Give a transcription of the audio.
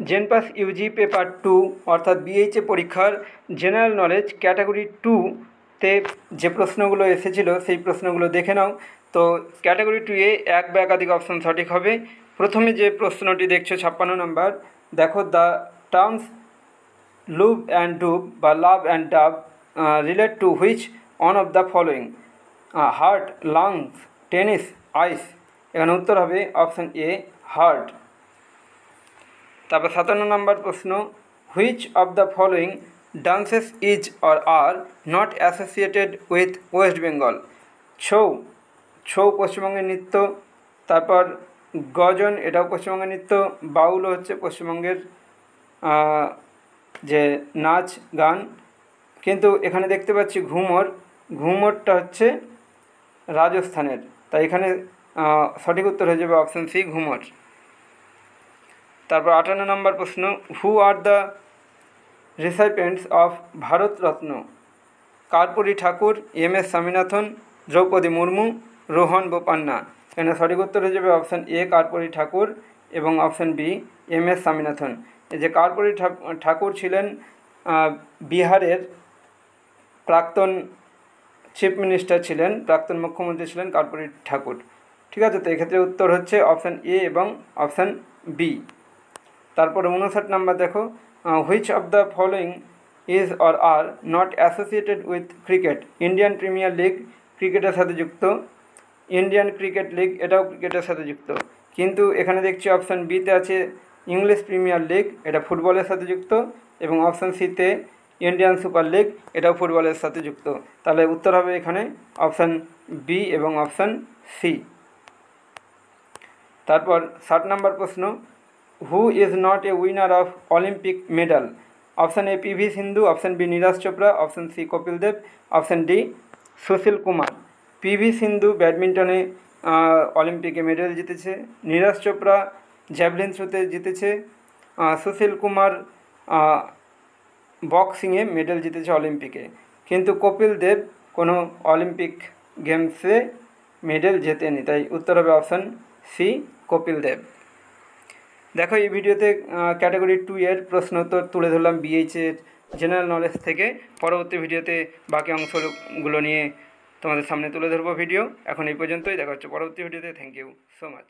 জেনপাস Yuji paper 2 অর্থাৎ BHA পরীক্ষার general knowledge category 2-তে যে প্রশ্নগুলো এসেছিল সেই প্রশ্নগুলো দেখে নাও। তো ক্যাটাগরি 2-এ এক বা একাধিক অপশন সঠিক হবে। প্রথমে যে প্রশ্নটি দেখছো 56 নম্বর, দেখো the terms Louvre and dub বা lub and dub relate to which one of the following? Heart, lungs, tennis, eyes. এখানে উত্তর হবে অপশান এ, হার্ট। তারপর 57 নম্বর প্রশ্ন, which of the following dances is or are not associated with West Bengal? Chhau, Chhau পশ্চিমবঙ্গের নৃত্য। তারপর গজন, এটাও পশ্চিমবঙ্গের নৃত্য। বাউল হচ্ছে পশ্চিমবঙ্গের যে নাচ গান। কিন্তু এখানে দেখতে পাচ্ছি ঘুমর, ঘুমরটা হচ্ছে রাজস্থানের, তাই এখানে সঠিক উত্তর হয়ে যাবে অপশান সি, ঘুমর। তারপর 58 নম্বর প্রশ্ন, who are the recipients of Bharat Ratna? Karpoori Thakur, M S. Swaminathan, Droupadi Murmu, Rohan Bopanna. এখানে সঠিক উত্তর হয়ে যাবে অপশান এ, কর্পূরী ঠাকুর, এবং অপশান বি, এম.এস. স্বামীনাথন। এই যে কর্পূরী ঠাকুর ছিলেন বিহারের প্রাক্তন চিফ মিনিস্টার ছিলেন, প্রাক্তন মুখ্যমন্ত্রী ছিলেন কর্পূরী ঠাকুর। ঠিক আছে, তো এক্ষেত্রে উত্তর হচ্ছে অপশান এ এবং অপশান বি। তারপরে 59 নম্বর দেখো, which of the following is or are not associated with cricket? Indian premier league ক্রিকেটের সাথে যুক্ত, ইন্ডিয়ান ক্রিকেট লিগ এটাও ক্রিকেটের সাথে যুক্ত, কিন্তু এখানে দেখছি অপশান বিতে আছে ইংলিশ প্রিমিয়ার লিগ, এটা ফুটবলের সাথে যুক্ত, এবং অপশান সিতে ইন্ডিয়ান সুপার লিগ, এটাও ফুটবলের সাথে যুক্ত। তাহলে উত্তর হবে এখানে অপশান বি এবং অপশান সি। তারপর 60 নম্বর প্রশ্ন, who is not a winner of Olympic medal? Option A P V. Sindhu, option B Neeraj Chopra, option C Kapil Dev, option D Sushil Kumar. P V. Sindhu ব্যাডমিন্টনে অলিম্পিকে মেডেল জিতেছে, নীরজ চোপড়া জ্যাভলিন থ্রোতে জিতেছে, সুশীল কুমার বক্সিংয়ে মেডেল জিতেছে অলিম্পিকে, কিন্তু কপিল দেব কোনো অলিম্পিক গেমসে মেডেল জেতেনি, তাই উত্তর হবে অপশান সি, কপিল দেব। দেখো এই ভিডিওতে ক্যাটাগরি 2-এর প্রশ্ন উত্তর তুলে ধরলাম বিএইচের জেনারেল নলেজ থেকে। পরবর্তী ভিডিওতে বাকি অংশগুলো নিয়ে তোমাদের সামনে তুলে ধরবো ভিডিও। এখন এই পর্যন্তই, দেখা হচ্ছে পরবর্তী ভিডিওতে। Thank you so much.